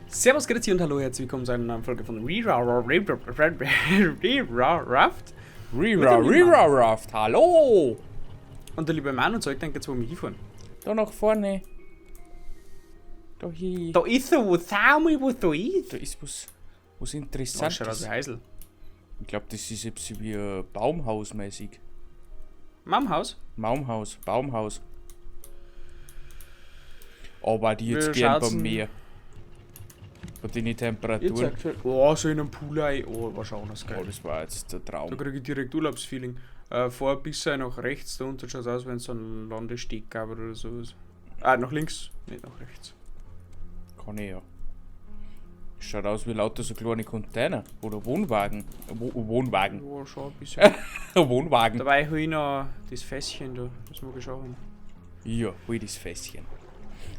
Servus, grüezi und hallo, herzlich willkommen zu einer neuen Folge von Raft. Raft, hallo! Und der liebe Manu zeigt dann jetzt, wo wir hinfahren. Da nach vorne. Da hier. Da ist so, sag mal, was da ist. Da ist was Oh, schaut aus Interessantes. wie Heisel. Ich glaube, das ist jetzt wie ein Baumhaus mäßig. Mamhaus? Baumhaus. Aber die jetzt Wir gern beim schaut's Meer. Bei den Jetzt Temperaturen. sagt er, oh, so in einem Pool rein. Oh, war schon das Oh, geil. das war jetzt der Da Traum. kriege ich direkt Urlaubsfeeling. Vor ein bisschen nach rechts, da unten schaut es aus, wenn es so einen Landesteg gab oder sowas. Nach links, nicht nach rechts. Kann ich ja. Schaut aus wie lauter so kleine Container. Oder Wohnwagen. Wohnwagen. Ja, schon ein bisschen. Wohnwagen. Dabei habe ich noch das Fässchen da, das wir geschaut haben. Ja, hol das Fässchen.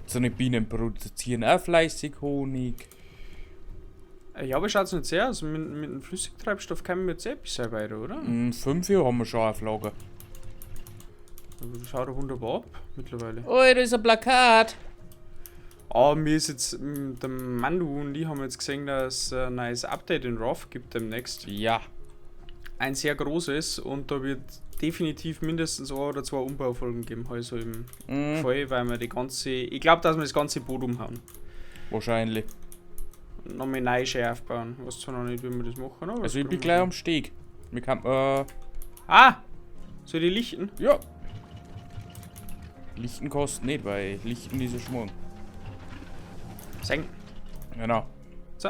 So eine Bienen produzieren auch fleißig Honig. Ja, aber schaut es nicht sehr aus. Mit dem Flüssigtreibstoff kommen wir jetzt eh ein bisschen weiter, oder? 5 Jahre haben wir schon auf Lager. Also das schaut ja wunderbar ab mittlerweile. Oh, da ist ein Plakat. Mir ist jetzt, der Mandu und ich haben jetzt gesehen, dass es ein neues Update in Raft gibt demnächst. Ja. Ein sehr großes und da wird definitiv mindestens 1 oder 2 Umbaufolgen geben, also im Fall, weil wir die ganze, ich glaube, dass wir das ganze Boot umhauen. Wahrscheinlich. Nochmal neu schön aufbauen. Ich weiß zwar noch nicht, wie wir das machen, aber... Also ich bin gleich am Steg. Wir kann, Soll die lichten? ja. Lichten kostet nicht, weil Lichten ist ja Schmung. Senken. Genau. So.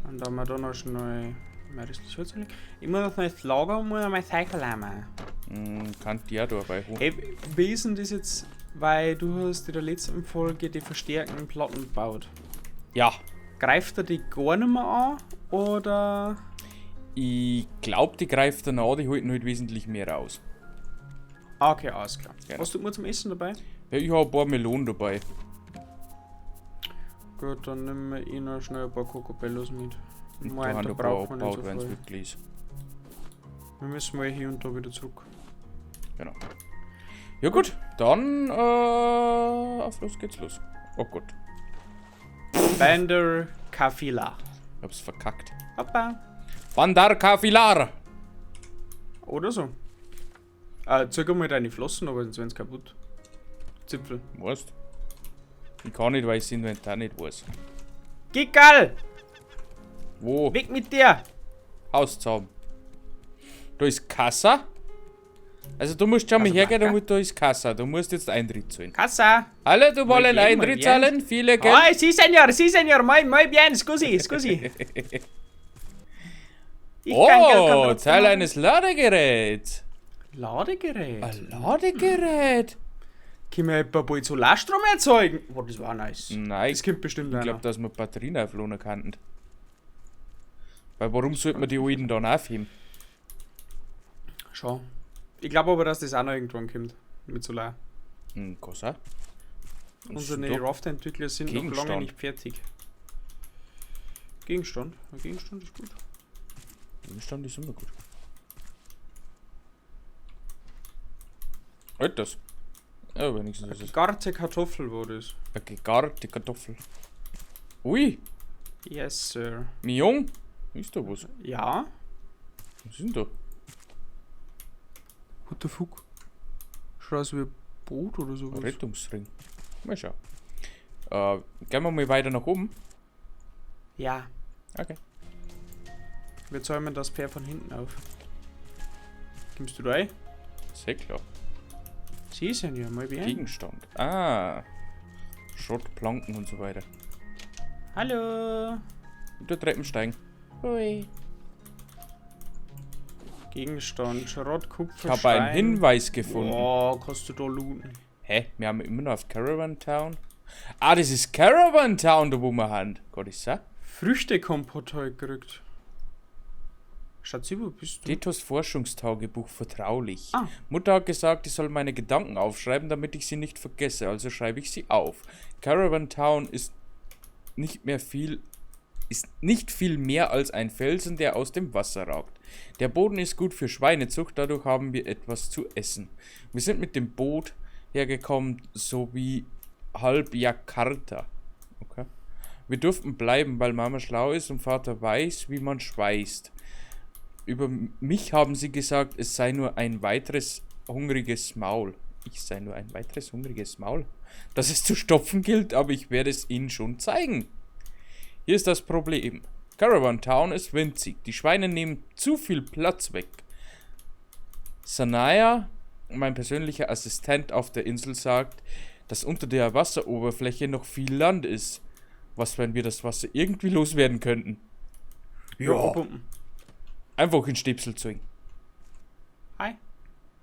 Und dann haben wir da noch schnell... Ich muss noch das Lager und muss mein Cycle machen. Kann die auch dabei holen. Hey, wie ist denn das jetzt? Weil du hast in der letzten Folge die verstärkten Platten gebaut. Ja. Greift er die gar nicht mehr an? Oder... Ich glaube, die greift dann an, die halten halt wesentlich mehr raus. Okay, alles klar. Genau. Hast du mal zum Essen dabei? Ja, ich habe ein paar Melonen dabei. Gut, dann nehmen wir eh noch schnell ein paar Cocobellos mit. Und Meint, da haben da ein paar braucht man nicht abgebaut, so wenn es viel. wirklich ist. Wir müssen mal hier und da wieder zurück. Genau. Ja gut, dann auf los geht's los. Oh Gott, Bander Kafila. ich hab's verkackt. Hoppa. Bandar Kafilar. Oder so. Zeig mal deine Flossen, aber sonst werden sie kaputt. Zipfel. Weißt? Ich kann nicht, weil ich das Inventar nicht weiß. Gigal! Wo? Weg mit dir! Hauszaum. Da ist Kassa. Also du musst schon mal hergehen, damit da ist Kassa. Du musst jetzt Eintritt zahlen. Kassa! Alle, du wollen bien, muy Eintritt bien. zahlen? Viele Geld? Oh, sí señor, muy bien, scusi. Ich kann Geld Oh, trotzdem Teil machen. eines Ladegeräts. Ladegerät. Ein Ladegerät? Können wir etwa bald Solarstrom erzeugen? Oh, das war nice. Nein, Das kommt bestimmt ich einer. glaube, dass wir Batterien aufladen könnten. Weil warum sollte man die alten dann aufheben? Schau. Ich glaube aber, dass das auch noch irgendwann kommt. Mit Solar. Kann sein. Unsere Stopp. Raft-Entwickler sind noch lange Gegenstand. nicht fertig. Gegenstand? Ein Gegenstand ist gut. Gegenstand ist immer gut. Halt das. Ja, wenigstens ist es Gegarte Kartoffel war das. eine gegarte Kartoffel. Ui, Yes, sir. mein Jung. Ist da was? Ja? Was ist denn da? What the fuck? Schaut aus wie ein Boot oder Ein sowas. Rettungsring. Mal schauen. Gehen wir mal weiter nach oben. Ja. Okay. Wir zäumen das Pferd von hinten auf. Kommst du da rein? Sehr klar. Sie sind ja mal bien. Gegenstand. Schrott, Planken und so weiter. Hallo. Und der Treppenstein. Hui. Gegenstand, Schrott, Kupfer, Ich habe einen Stein. Hinweis gefunden. Oh, kannst du da looten. Hä? Wir haben immer noch auf Caravan Town. Das ist Caravan Town, da wo wir haben. Gott, ist das? Früchtekompott habe ich gekriegt. Schatzi, wo bist du? Detos Forschungstagebuch vertraulich. Ah. Mutter hat gesagt, ich soll meine Gedanken aufschreiben, damit ich sie nicht vergesse, also schreibe ich sie auf. Caravan Town ist nicht viel mehr als ein Felsen, der aus dem Wasser ragt. Der Boden ist gut für Schweinezucht, dadurch haben wir etwas zu essen. Wir sind mit dem Boot hergekommen, sowie halb Jakarta. Okay. Wir durften bleiben, weil Mama schlau ist und Vater weiß, wie man schweißt. Über mich haben sie gesagt, es sei nur ein weiteres hungriges Maul. Ich sei nur ein weiteres hungriges Maul. Das es zu stopfen gilt, aber ich werde es ihnen schon zeigen. Hier ist das Problem. Caravan Town ist winzig. Die Schweine nehmen zu viel Platz weg. Sanaya, mein persönlicher Assistent auf der Insel, sagt, dass unter der Wasseroberfläche noch viel Land ist. Was, wenn wir das Wasser irgendwie loswerden könnten? Ja. Einfach in Stipsel zwingen. Hi.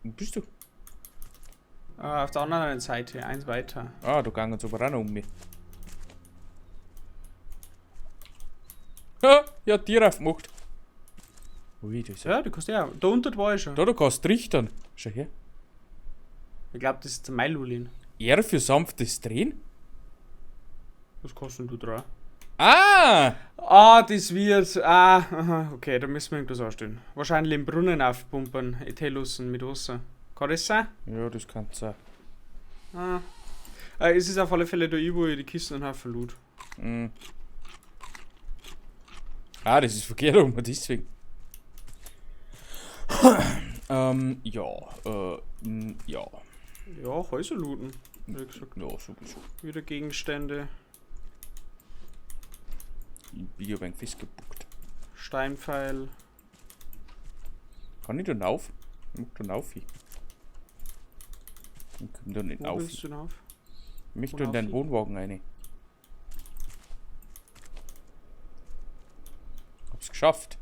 Wo bist du? Auf der anderen Seite, eins weiter. Ah, du gehst aber auch noch um mich. Ha, ja, Tier aufgemacht. Ui, das ist Ja, du kannst ja. Da unten war ich schon. da, du kannst trichtern. Schau her. Ich glaube, das ist der Mailulin. R für sanftes Drehen? Was kostet du drauf? Ah! Ah, das wird. Aha, okay, da müssen wir irgendwas anstellen. Wahrscheinlich im Brunnen aufpumpen, Etelussen mit Wasser. Kann das sein? Ja, das kann sein. Es ist auf alle Fälle da, wo ich die Kisten und Haufen Loot. Mm. Ah, das ist verkehrt rum, deswegen. Ja, ja. Ja, Häuser looten. Wie gesagt. Ja, sowieso. Wieder Gegenstände, Ich hab ein Fisch gebuckt. Steinpfeil. Kann ich da rauf? Ich muss da rauf. Ich komm da nicht Wo auf. willst du denn auf? Ich möchte Wo in deinen rauf? Wohnwagen rein. Hab's geschafft.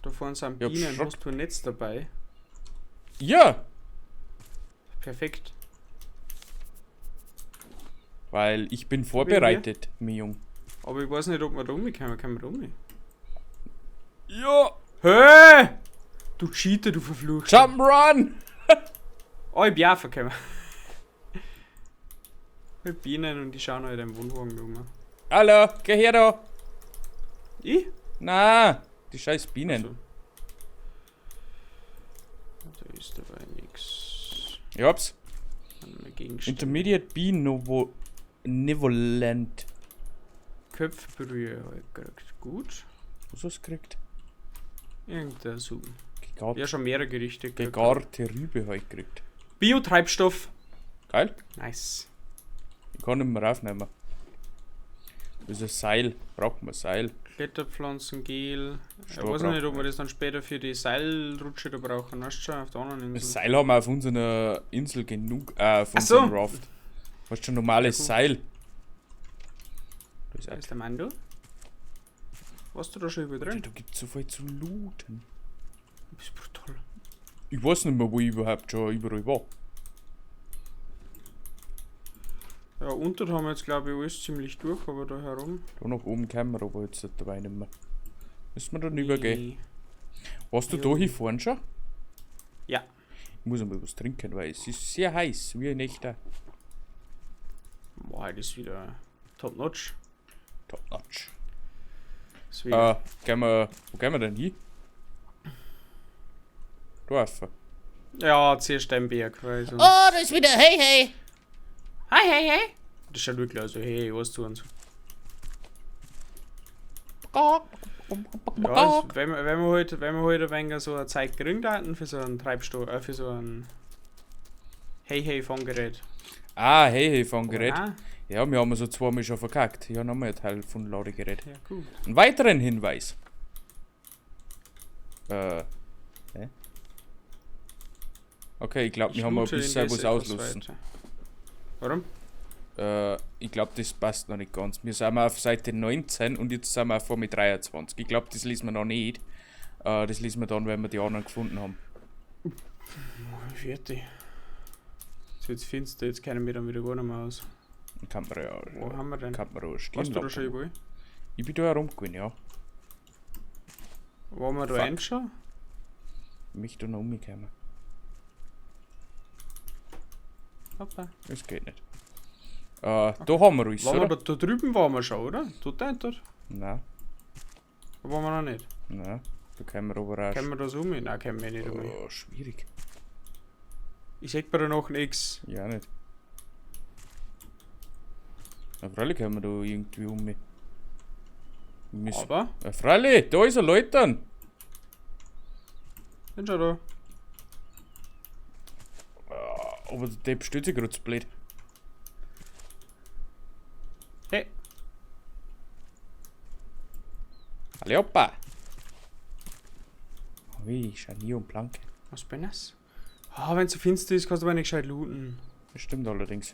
Da vorne sind Ich hab Bienen. geschrockt. Hast du ein Netz dabei? Ja! Perfekt. Weil ich bin vorbereitet, mein Jung. Aber ich weiß nicht, ob wir da rumkommen. Können wir da rum? Ja! Hey! Du Cheater, du verflucht. Jump'n'Run! Oh, ich bin auch verkommen. Ich hab Bienen und die schauen halt im Wohnwagen rum. Hallo, geh her da! Ich? Na, die scheiß Bienen. Also. Da ist dabei nix. Ich hab's. Gegenstände. Intermediate Bee Nevolent. Köpfbrühe hab ich gekriegt. Gut. Was hast du gekriegt? Irgendein Zoom. Gegart, Ja, schon mehrere Gerichte. gekriegt. gegarte Rübe hab ich gekriegt. Biotreibstoff. Geil. Nice. Ich kann nicht mehr aufnehmen. Das ist ein Seil. Braucht man Seil. Kletterpflanzengel. Ich Stroh weiß noch nicht, braucht ob wir man. das dann später für die Seilrutsche da brauchen. Weißt du schon, auf der anderen Das Insel. Seil haben wir auf unserer Insel genug. Auf Ach unserem so. Raft. Hast du schon normales Ja, gut. Seil? Da ist Da auch. ist der Mando. Was du da schon über drin? Da gibt's so viel zu looten. Du bist brutal. Ich weiß nicht mehr, wo ich überhaupt schon überall war. Ja, unten haben wir jetzt glaube ich alles ziemlich durch, aber da herum. Da nach oben kommen wir aber jetzt nicht dabei nicht mehr. Müssen wir dann übergehen. Nee. Warst du Jo. da hier vorne schon? Ja. Ich muss einmal was trinken, weil es ist sehr heiß, wie ein echter Boah, das ist wieder top notch. Top Notch. Deswegen. Wo gehen wir denn hin? Dorf. Ja, Ziersteinberg, weil sonst. Oh, da ist wieder Hey Hey. Hi, hey, hey! Das schaut wirklich aus, so, hey, was tun sie? Ja, wenn wir halt ein wenig so eine Zeit kriegen hatten für so einen Treibstoff, für so ein Hey-Hey-Fanggerät. Ah, hey, Fanggerät. Ah, Ja, wir haben so zweimal schon verkackt. Ja, nochmal ein Teil von Ladegerät. ja, gut. Einen weiteren Hinweis. Okay, ich glaube, wir haben ein loote bisschen indes was etwas auslösen. weiter. Warum? Ich glaube, das passt noch nicht ganz. Wir sind auf Seite 19 und jetzt sind wir vor mit 23. Ich glaube, das lesen wir noch nicht. Das lesen wir dann, wenn wir die anderen gefunden haben. Wie wird die? Jetzt wird's finster, jetzt kennen wir dann wieder gar nicht mehr aus. Dann kann man ja. Wo haben wir denn? Kann man auch Warst du da schon überall? Ich bin da herumgegangen, ja. Wollen wir da Fuck. reinschauen? Ich möchte da noch umkommen. Hoppa. Das geht nicht. Da haben wir uns, Waren wir oder? da drüben waren wir schon, oder? Tut der dort? Nein, Da waren wir noch nicht. nein. Da können wir aber auch. Können wir das um? Nein, können wir nicht um. Oh, schwierig. Ich seh bei da noch nix. Ja, nicht. Na, freilich können wir da irgendwie um mich. Aber? Ja, freilich, da ist er, Leute. Bin schon da. Aber der Depp steht sich gerade zu blöd. Hey. Alle Opa. Ui, Scharnier und Planke. Was bin das? Ah, wenn es so finster ist, kannst du aber nicht gescheit looten. Das stimmt allerdings.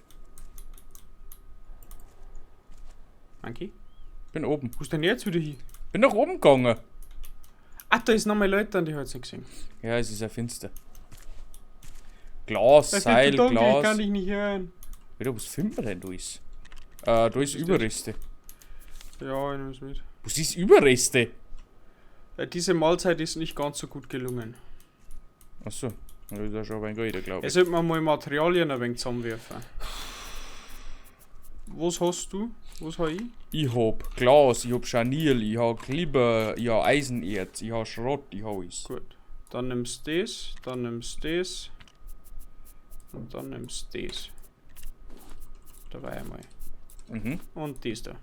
Monkey? Bin oben. Wo ist denn jetzt wieder hin? Bin nach oben gegangen. Ah, da ist noch mal Leute, die hat's nicht gesehen. Ja, es ist ja finster. Glas, Das Seil, ist dunkel, ich kann Glas. dich nicht hören. Wieder, was finden wir denn da ist? Da ist ist Überreste. Ja, ich nehm's mit. Was ist Überreste? Diese Mahlzeit ist nicht ganz so gut gelungen. Achso, das ist ja schon ein Geide, glaube Jetzt ich. sollte man mal Materialien ein wenig zusammenwerfen. Was hast du? Was habe ich? Ich hab Glas, ich hab Scharnier, ich hab Kleber, ich hab Eisenerz, ich hab Schrott, ich hab alles. Gut. Dann nimmst du das, dann nimmst du das. Und dann nimmst du das. Dabei einmal. Mhm. Und das da.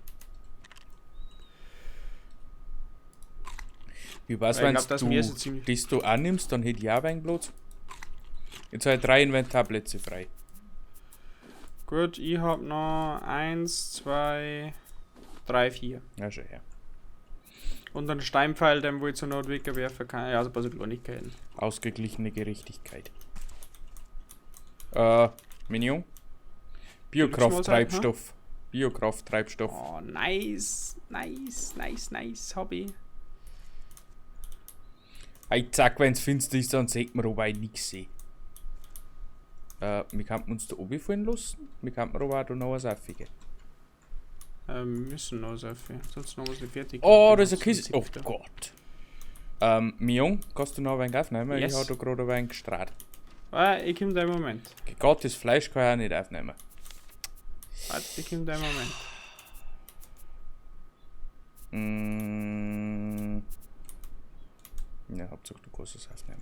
Wie war's, Weil ich wenn glaub, das Meer ist du ziemlich- das du annimmst, dann hätte ich auch ein Platz. Jetzt habe ich 3 Inventarplätze frei. Gut, ich hab noch 1, 2, 3, 4. Ja, schon her. Und einen Steinpfeil, den wo ich zur Not wegwerfen kann. Ja, also ein paar Kleinigkeiten. Ausgeglichene Gerechtigkeit. Minion. Biokraft-Treibstoff. Biokraft-Treibstoff. Oh, nice. Nice. Hab ich. Hey, zack, wenn's finster ist, dann sieht man, ob ich nichts sehe. Wir könnten uns da oben fallen lassen. Wir könnten aber auch da noch was auffigen. Wir müssen noch so viel. Sonst noch was nicht fertig. Oh, Dann da ist ein hast du Kissen. Oh 7. Gott. Mion, kannst du noch ein wenig aufnehmen? Yes. Ich habe da gerade ein wenig gestrahlt. Ah, ich komm da im Moment. Gegartes Fleisch kann ich auch nicht aufnehmen. Warte, ich komm da im Moment. Ja, Hauptsache du kannst es aufnehmen.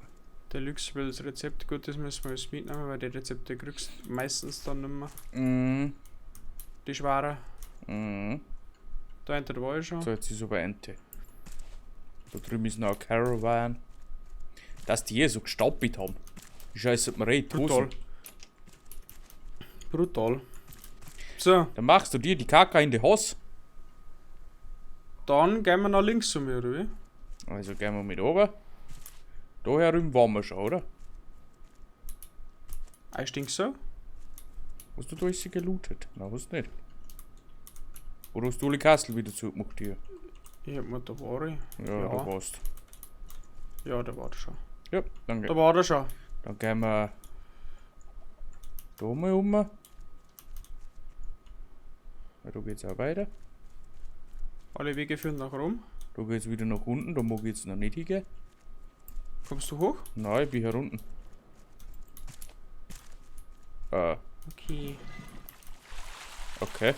Deluxe will das Rezept, gut, das müssen wir jetzt mitnehmen, weil die Rezepte kriegst du meistens dann nicht mehr. Die schweren. Da hinter war ich schon. So, jetzt ist aber Ente. Da drüben ist noch ein Caravan. Dass die hier so gestapelt haben. Scheiße, mir eh die Brutal. Hosen. Brutal. So, Dann machst du dir die Kacke in die Hose. dann gehen wir nach links zu mir, oder wie? Also gehen wir mit oben. Da herüben waren wir schon, oder? Ich denke so. Hast du da alles gelootet? Nein, hast du nicht. Oder hast du alle Kastel wieder zugemacht hier? Ich hab mir da war ich. Ja, Ja. da warst. Ja, da war der schon. Ja, dann, Da war der schon. dann gehen wir da mal um. Ja, da geht's auch weiter. Alle Wege führen nach rum. Da geht's wieder nach unten, da mag ich jetzt noch nicht hingehen. Kommst du hoch? Nein, ich bin hier unten. Okay. Okay.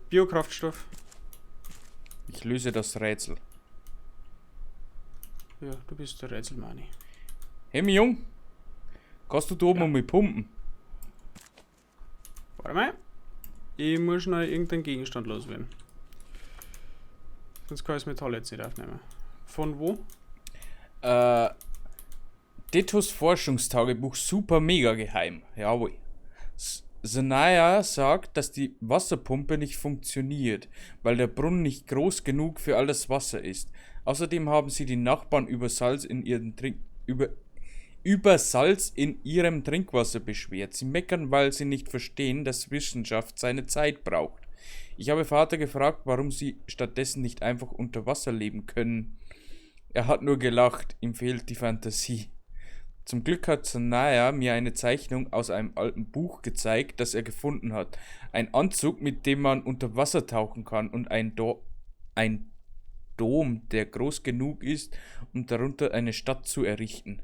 Biokraftstoff. Ich löse das Rätsel. Ja, du bist der Rätselmani. Hey, mein Jung. Kannst du da oben mal pumpen? Warte mal. Ich muss noch irgendeinen Gegenstand loswerden. Sonst kann ich das Metall jetzt nicht aufnehmen. Von wo? Detos Forschungstagebuch super mega geheim. Jawohl. Sanaya sagt, dass die Wasserpumpe nicht funktioniert, weil der Brunnen nicht groß genug für all das Wasser ist. Außerdem haben sie die Nachbarn über Salz in ihrem Trinkwasser beschwert. Sie meckern, weil sie nicht verstehen, dass Wissenschaft seine Zeit braucht. Ich habe Vater gefragt, warum sie stattdessen nicht einfach unter Wasser leben können. Er hat nur gelacht, ihm fehlt die Fantasie. Zum Glück hat Sanaya mir eine Zeichnung aus einem alten Buch gezeigt, das er gefunden hat. Ein Anzug, mit dem man unter Wasser tauchen kann und ein Dom, der groß genug ist, um darunter eine Stadt zu errichten.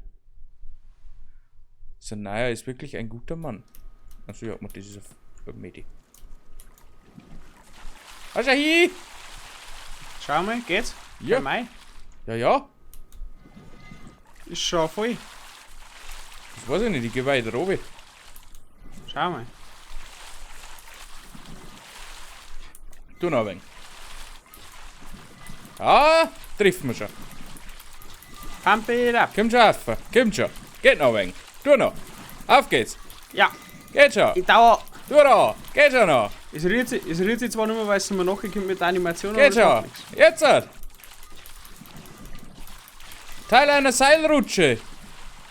Sanaya ist wirklich ein guter Mann. Also ja, das ist ein Medi. Asahi! Schau mal, geht's? Ja. Bei Mai? Ja. Ist schon voll. Das weiß ich nicht, ich gehe weiter oben. Schau mal. Tu noch ein wenig. Ah, trifft man schon. Pump it up. Komm schon auf. Komm schon. Geht noch ein wenig. Tu noch. Auf geht's. Ja, Geht schon. ich dauer. Tu noch. Geht schon noch. Es rührt sich zwar nicht mehr, weil es mir nachgekommen mit der Animation. Geht aber schon. das macht nix. Jetzt. Teil einer Seilrutsche.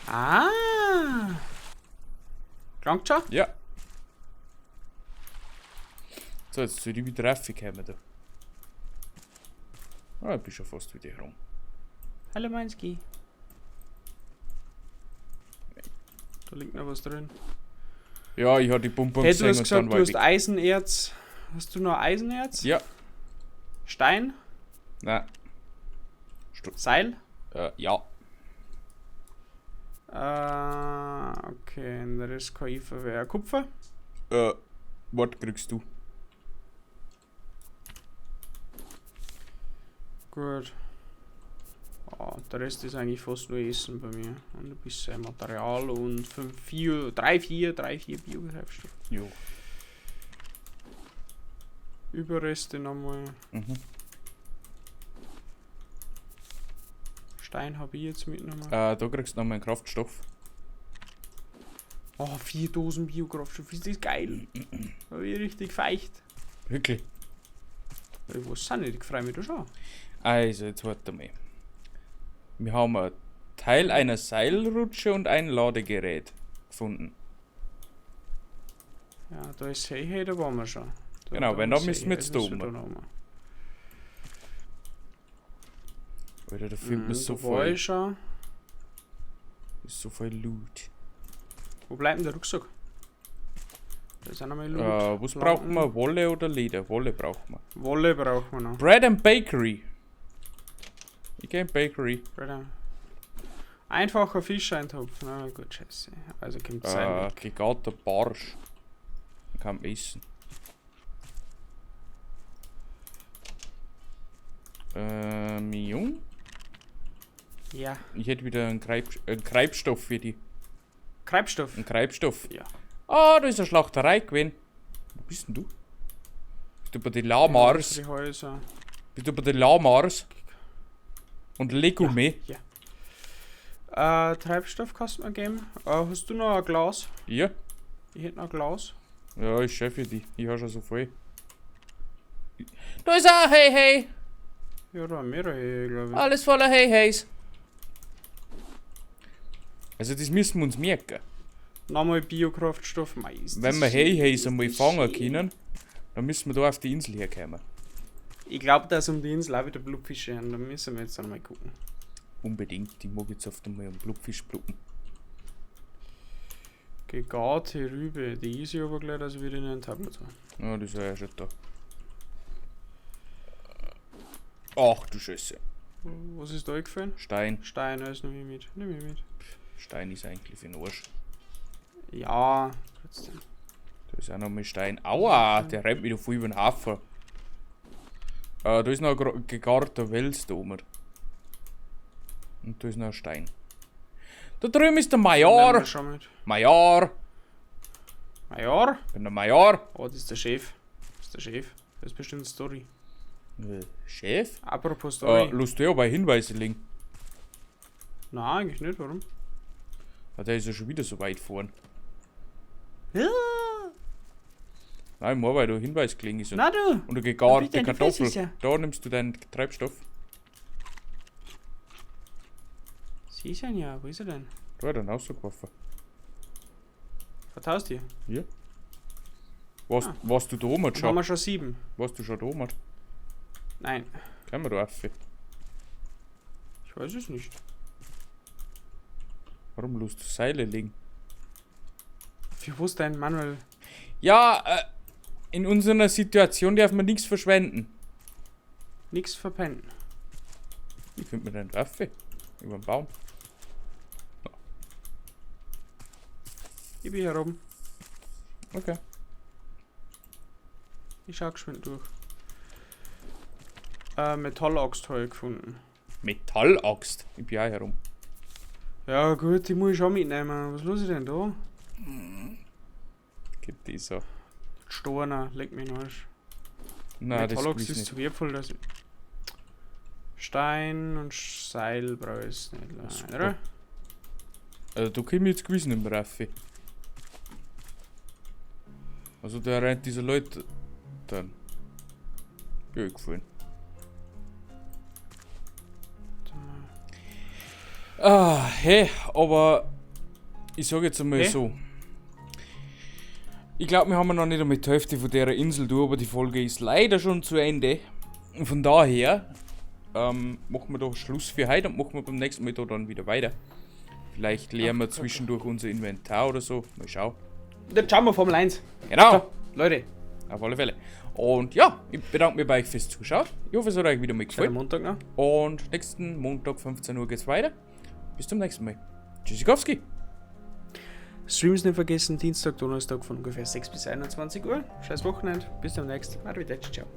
Ah. Klangt schon? Ja. So, jetzt soll ich wieder raufkommen da. Ah, ich bin schon fast wieder rum. Hallo Meinski. Da liegt noch was drin. Ja, ich habe die Pumpe Hey, du hast gesagt, war du hast ich weg. Eisenerz. Hast du noch Eisenerz? Ja. Stein? Nein. Seil? Ja. Okay, und der Rest kann ich verwehren. Kupfer? Was kriegst du? Gut. Der Rest ist eigentlich fast nur Essen bei mir. Und ein bisschen Material und 3, 4 Biogreifstoffe. Jo. Überreste nochmal. Mhm. Stein habe ich jetzt mitgenommen. Da kriegst du nochmal einen Kraftstoff. Oh, 4 Dosen Biokraftstoff. Ist das geil? Da bin ich richtig feucht. Wirklich? Was sind die? Ich freue mich da schon. Also, jetzt warte mal. Wir haben ein Teil einer Seilrutsche und ein Ladegerät gefunden. Ja, da ist Hey, da waren wir schon. Genau, wenn, da müssen wir jetzt da da oben. noch mal. Alter, da findet man so da war viel. ich schon. Ist so viel Loot. Wo bleibt denn der Rucksack? Da ist auch noch mal Loot. Was brauchen wir? Wolle oder Leder? Wolle brauchen wir. Wolle brauchen wir noch. Bread and Bakery. Ich gehe in Bakery. Einfacher Fischeintopf. Na gut, scheiße. Also kommt es sein. Gegarter Barsch. Kann man essen. Jung? Ja. Ich hätte wieder einen Treibstoff für die. Treibstoff? Ein Treibstoff. Ja. Ah, da ist eine Schlachterei gewesen. Wo bist denn du? Bist du bei den Lamars? Die Häuser. Bist du bei den Lamars? Und Legume? Ja. Treibstoff kannst du mir geben. Hast du noch ein Glas? Ja. Ich hätte noch ein Glas. Ja, ich chef für die. Ich habe schon so viel. Da ist auch Hey. Ja, da haben mehrere, glaube ich. Alles voller Hey. Also das müssen wir uns merken. Nochmal Biokraftstoff, meistens. Wenn wir Hey einmal fangen können, dann müssen wir da auf die Insel herkommen. Ich glaube, dass um die Insel auch wieder Blubfische haben. Da müssen wir jetzt einmal gucken. Unbedingt. Ich mag jetzt oft einmal einen Blubfisch pluppen. Gegarte Rübe. Die ist ja aber gleich, dass wir in ein Tablet haben. Ja, das ist ja schon da. Ach du Scheiße. Was ist da eingefallen? Stein. Stein, alles nehme ich mit. Stein ist eigentlich für den Arsch. Ja, trotzdem. Da ist auch noch mal Stein. Aua, der rennt mich da voll über den Haufen. Da ist noch ein gegarter Wels da oben. Und da ist noch ein Stein. Da drüben ist der Nehmen Major. wir schon mit. Major. Major? Ich bin der Major. Oh, das ist der Chef. Das ist bestimmt eine Story. Chef? Apropos Story. Lust du aber Hinweise legen? Nein, eigentlich nicht. Warum? Der ist ja schon wieder so weit vorn. Ja. Nein, mal, weil du Hinweis gelegen ist. Na du. Und du gegarte bitte, die Kartoffel. Fresse ist ja. Da nimmst du deinen Treibstoff. Sie ist ja. Wo ist er denn? Da hat er einen rausgeworfen. Vertaust ihr? Ja. Was du da oben Haben schon? wir schon 7? Was du schon da oben? Nein. Können wir da rauf? Ich weiß es nicht. Warum lust du Seile legen? Für was denn, Manuel? Ja, in unserer Situation darf man nichts verschwenden. Nix verpennen. Wie findet man denn Waffe? Über den Baum. Ich bin hier oben. Okay. Ich schau geschwind durch. Metallaxt habe ich gefunden. Metallaxt? Ich bin auch herum. Ja gut, die muss ich auch mitnehmen. Was los ist denn da? Gibt die so. Storner, leg mich in den Arsch. Nein, das Metallox ist ist nicht. zu wertvoll, dass ich... Stein und Seil brauche ich nicht Super. leider. Also da komme ich jetzt gewiss nicht mehr rauf. Also da rennt dieser Leute dann. Ja, gefallen. Hey, aber ich sage jetzt einmal Hey? so. Ich glaube, wir haben noch nicht einmal die Hälfte von der Insel durch, aber die Folge ist leider schon zu Ende. Und von daher machen wir doch Schluss für heute und machen wir beim nächsten Mal da dann wieder weiter. Vielleicht leeren wir zwischendurch unser Inventar oder so. Mal schauen. Dann schauen wir Formel 1. Genau, So, Leute, auf alle Fälle. Und ja, ich bedanke mich bei euch fürs Zuschauen. Ich hoffe, es hat euch wieder mal schönen gefallen. Montag noch. Und nächsten Montag 15 Uhr geht's weiter. Bis zum nächsten Mal. Tschüssikowski. Streams nicht vergessen, Dienstag, Donnerstag von ungefähr 6 bis 21 Uhr. Scheiß Wochenende, bis zum nächsten Mal. Arrivederci, ciao.